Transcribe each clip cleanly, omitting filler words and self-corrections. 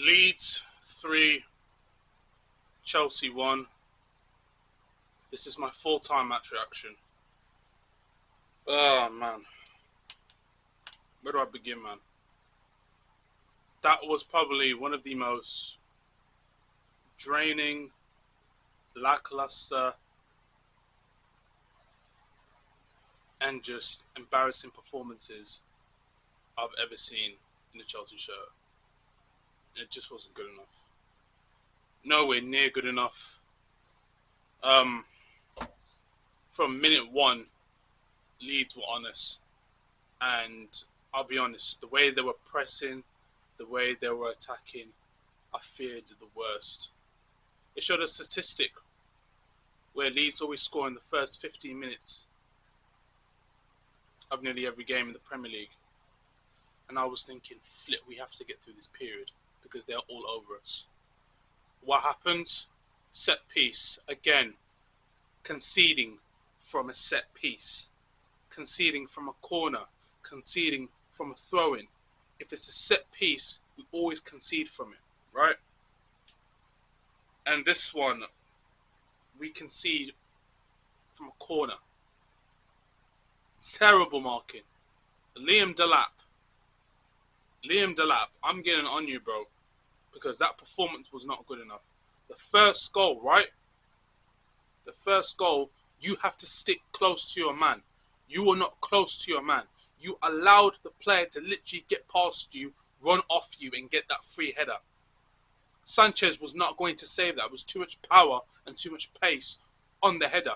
Leeds 3, Chelsea 1. This is my full-time match reaction. Oh, man. Where do I begin, man? That was probably one of the most draining, lackluster, and just embarrassing performances I've ever seen in a Chelsea shirt. It just wasn't good enough. Nowhere near good enough. From minute one, Leeds were on us. And I'll be honest, the way they were pressing, the way they were attacking, I feared the worst. It showed a statistic where Leeds always score in the first 15 minutes of nearly every game in the Premier League. And I was thinking, flip, we have to get through this period because they're all over us. What happened? Set piece. Again, conceding from a set piece. Conceding from a corner. Conceding from a throw-in. If it's a set piece, we always concede from it, right? And this one, we concede from a corner. Terrible marking. Liam Delap, I'm getting on you, bro, because that performance was not good enough. The first goal, right? The first goal, you have to stick close to your man. You were not close to your man. You allowed the player to literally get past you, run off you, and get that free header. Sanchez was not going to save that. It was too much power and too much pace on the header.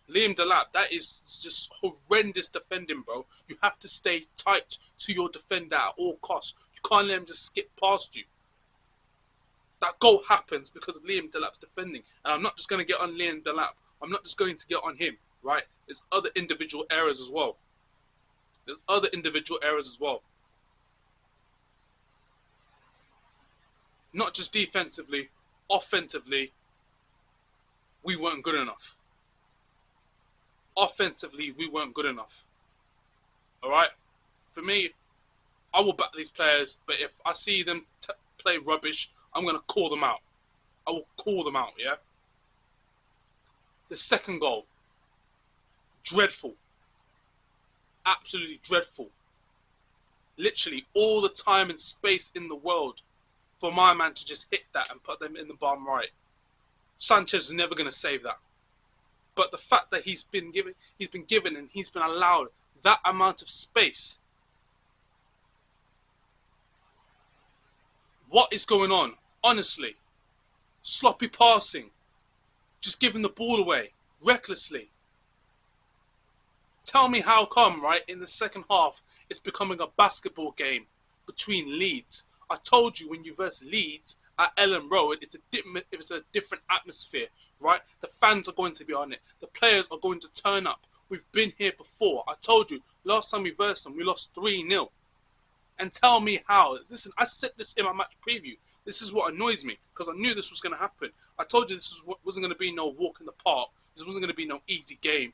Liam Delap, that is just horrendous defending, bro. You have to stay tight to your defender at all costs. You can't let him just skip past you. That goal happens because of Liam Delap's defending. And I'm not just going to get on Liam Delap. I'm not just going to get on him, right? There's other individual errors as well. Not just defensively, offensively, we weren't good enough. Alright? For me, I will back these players, but if I see them play rubbish, I'm going to call them out. I will call them out, yeah? The second goal. Dreadful. Absolutely dreadful. Literally all the time and space in the world for my man to just hit that and put them in the bottom right. Sanchez is never going to save that. But the fact that he's been given and he's been allowed that amount of space. What is going on? Honestly. Sloppy passing. Just giving the ball away. Recklessly. Tell me how come, right, in the second half, it's becoming a basketball game between Leeds. I told you when you verse Leeds at Ellen Road, it's a different atmosphere, right? The fans are going to be on it. The players are going to turn up. We've been here before. I told you, last time we versed them, we lost 3-0. And tell me how. Listen, I said this in my match preview. This is what annoys me, because I knew this was going to happen. I told you this wasn't going to be no walk in the park. This wasn't going to be no easy game.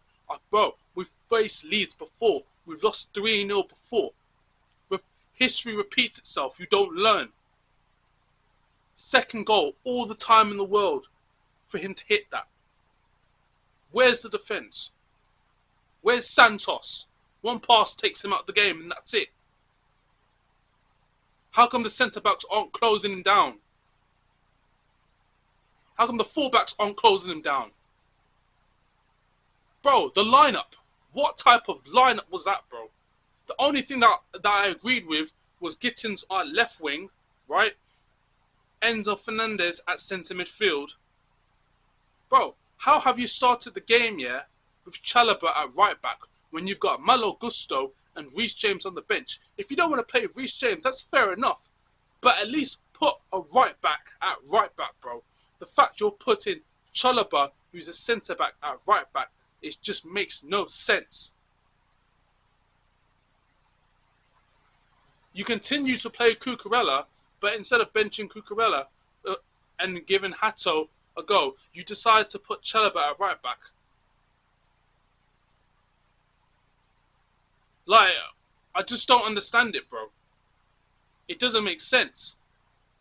Bro, we've faced Leeds before. We've lost 3-0 before. History repeats itself. You don't learn. Second goal, all the time in the world for him to hit that. Where's the defence? Where's Santos? One pass takes him out of the game and that's it. How come the centre-backs aren't closing him down? How come the full-backs aren't closing him down? Bro, the lineup. What type of lineup was that, bro? The only thing that I agreed with was Gittins at left wing, right? Enzo Fernandez at centre midfield. Bro, how have you started the game, yeah, with Chalobah at right back when you've got Malo Gusto and Reece James on the bench? If you don't want to play Reece James, that's fair enough. But at least put a right back at right back, bro. The fact you're putting Chalobah, who's a centre back, at right back, it just makes no sense. You continue to play Cucurella, but instead of benching Cucurella and giving Hato a go, you decide to put Chalobah at right back. Like, I just don't understand it, bro. It doesn't make sense.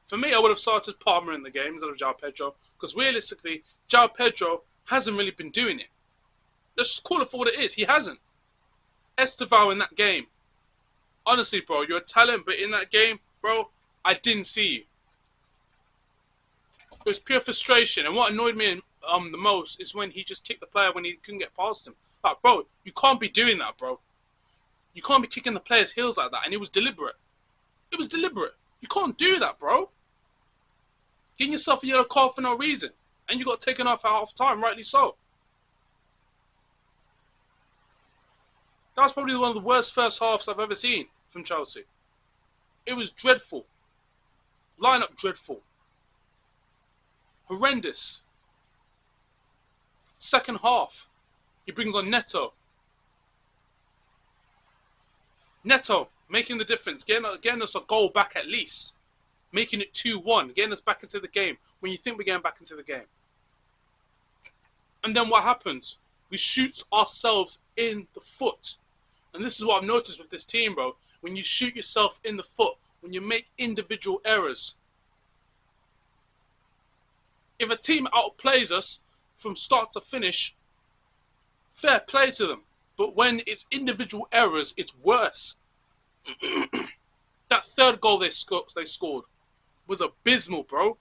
For me, I would have started Palmer in the game instead of João Pedro, because realistically, João Pedro hasn't really been doing it. Let's just call it for what it is. He hasn't. Estevao in that game. Honestly, bro, you're a talent, but in that game, bro, I didn't see you. It was pure frustration, and what annoyed me the most is when he just kicked the player when he couldn't get past him. Like, bro, you can't be doing that, bro. You can't be kicking the player's heels like that, and it was deliberate. It was deliberate. You can't do that, bro. Getting yourself a yellow card for no reason, and you got taken off at half time, rightly so. That was probably one of the worst first halves I've ever seen from Chelsea. It was dreadful. Lineup dreadful. Horrendous. Second half, he brings on Neto. Neto, making the difference, getting us a goal back at least. Making it 2-1, getting us back into the game when you think we're getting back into the game. And then what happens? We shoot ourselves in the foot. And this is what I've noticed with this team, bro. When you shoot yourself in the foot, when you make individual errors. If a team outplays us from start to finish, fair play to them. But when it's individual errors, it's worse. That third goal they scored was abysmal, bro.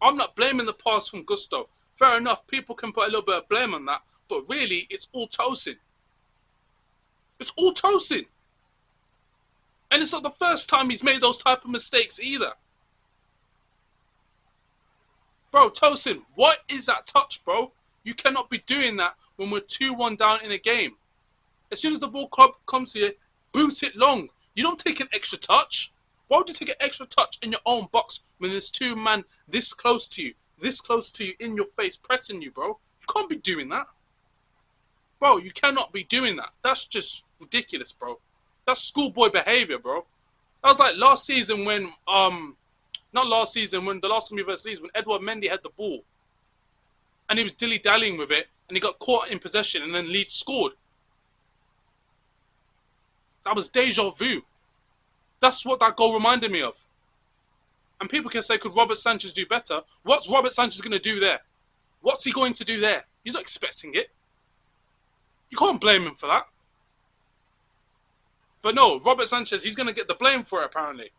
I'm not blaming the pass from Gusto. Fair enough, people can put a little bit of blame on that, but really, it's all Tosin. It's all Tosin. And it's not the first time he's made those type of mistakes either. Bro, Tosin, what is that touch, bro? You cannot be doing that when we're 2-1 down in a game. As soon as the ball comes here, boot it long. You don't take an extra touch. Why would you take an extra touch in your own box when there's two men this close to you, in your face, pressing you, bro? You can't be doing that. Bro, you cannot be doing that. That's just ridiculous, bro. That's schoolboy behaviour, bro. That was like last season when, not last season, when the last time we versus Leeds, when Edouard Mendy had the ball. And he was dilly-dallying with it, and he got caught in possession, and then Leeds scored. That was deja vu. That's what that goal reminded me of. And people can say, could Robert Sanchez do better? What's Robert Sanchez going to do there? What's he going to do there? He's not expecting it. You can't blame him for that. But no, Robert Sanchez, he's going to get the blame for it, apparently.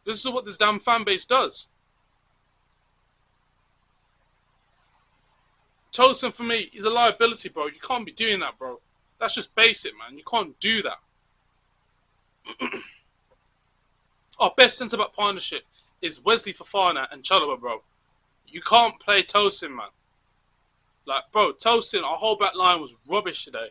This is what this damn fan base does. Tosin, for me, is a liability, bro. You can't be doing that, bro. That's just basic, man. You can't do that. Our best centre-back partnership is Wesley Fofana and Chalobah, bro. You can't play Tosin, man. Like, bro, Tosin, our whole back line was rubbish today.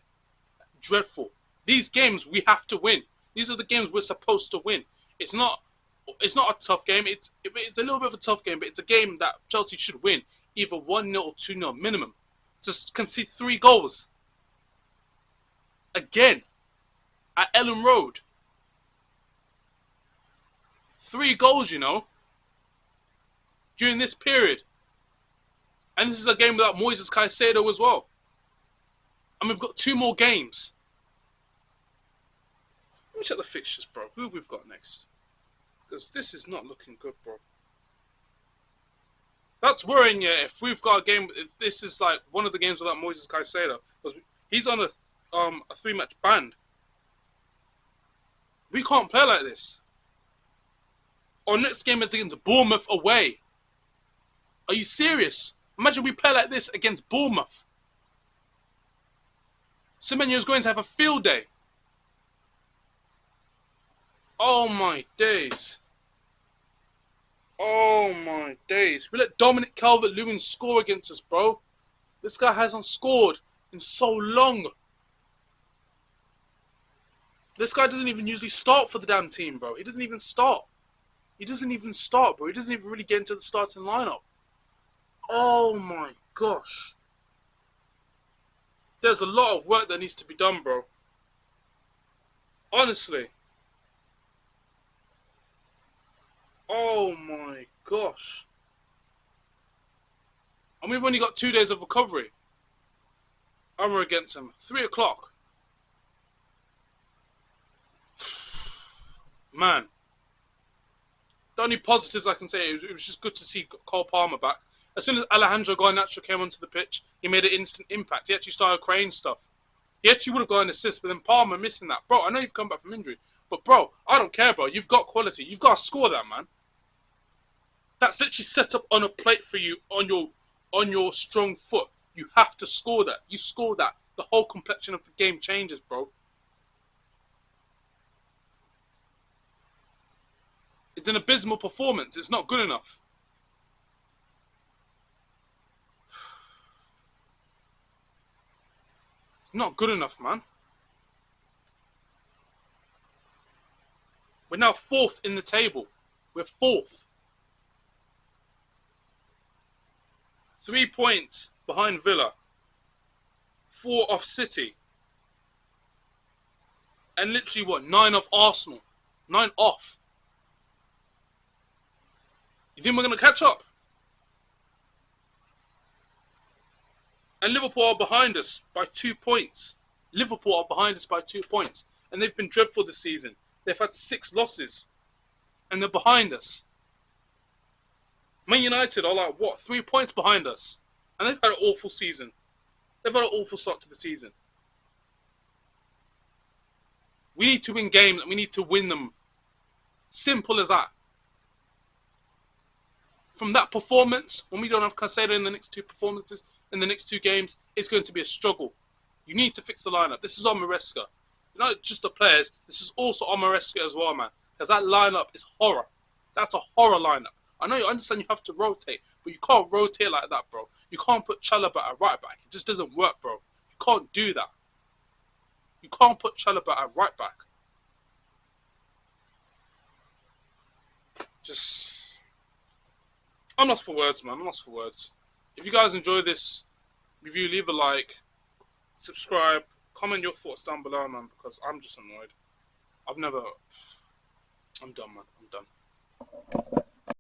Dreadful. These games we have to win. These are the games we're supposed to win. It's not a tough game. It's a little bit of a tough game, but it's a game that Chelsea should win. Either 1-0 or 2-0 minimum. To concede 3 goals. Again. At Ellen Road. 3 goals, you know. During this period. And this is a game without Moises Caicedo as well. And we've got 2 more games. Let me check the fixtures, bro. Who we've got next? Because this is not looking good, bro. That's worrying you if we've got a game. If this is like one of the games without Moises Caicedo. Because he's on a 3-match ban. We can't play like this. Our next game is against Bournemouth away. Are you serious? Imagine we play like this against Bournemouth. Semenyo's going to have a field day. Oh my days. Oh my days. We let Dominic Calvert-Lewin score against us, bro. This guy hasn't scored in so long. This guy doesn't even usually start for the damn team, bro. He doesn't even start. He doesn't even start, bro. He doesn't even really get into the starting lineup. Oh my gosh. There's a lot of work that needs to be done, bro. Honestly. Oh my gosh. And we've only got 2 days of recovery. And we're against him. 3 o'clock. Man. only positives I can say, it was just good to see Cole Palmer back. As soon as Alejandro Garnacho came onto the pitch, he made an instant impact. He actually started creating stuff. He actually would have got an assist, but then Palmer missing that. Bro, I know you've come back from injury, but bro, I don't care, bro. You've got quality. You've got to score that, man. That's literally set up on a plate for you on your strong foot. You have to score that. You score that, the whole complexion of the game changes, bro. It's an abysmal performance. It's not good enough. It's not good enough, man. We're now 4th in the table. We're 4th. 3 points behind Villa. 4 off City. And literally, what, 9 off Arsenal. 9 off. You think we're going to catch up? And Liverpool are behind us by 2 points. Liverpool are behind us by 2 points. And they've been dreadful this season. They've had 6 losses. And they're behind us. Man United are like, what, 3 points behind us? And they've had an awful season. They've had an awful start to the season. We need to win games and we need to win them. Simple as that. From that performance, when we don't have Caicedo in the next 2 performances, in the next 2 games, it's going to be a struggle. You need to fix the lineup. This is on Maresca. Not just the players, this is also on Maresca as well, man. Because that lineup is horror. That's a horror lineup. I know you understand you have to rotate, but you can't rotate like that, bro. You can't put Chalobah at right back. It just doesn't work, bro. You can't do that. You can't put Chalobah at right back. I'm lost for words, man. I'm lost for words. If you guys enjoy this review, leave a like, subscribe, comment your thoughts down below, man, because I'm just annoyed. I'm done, man. I'm done.